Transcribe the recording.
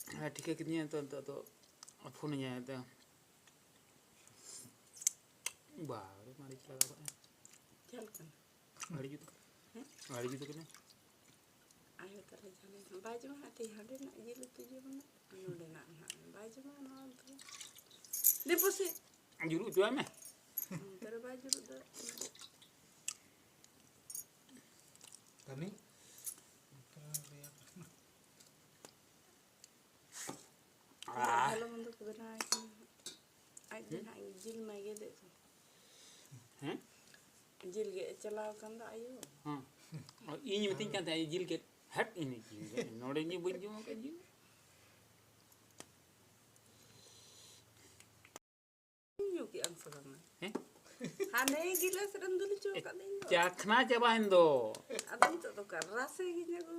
ठीक है कितनी है तो फोन नहीं आया था बाहर मारी चला गया चल कर गाड़ी जुत किने ayo tara jalan baju mana teh ada nak jilu tujuh mana anu dah nak baju mana tu deposit juru tu ame tara baju tu kami kalau untuk kebenaran aja nak jil mai gede tu jil gede celau kan tak ayo ini penting kan tak jil gede hat ini nodenya bunyi mau kan jil Yuki ang sarana. Hane gila serem dulu coba katanya. Cakna coba indo. Ada itu tuh kan rasa gini aku.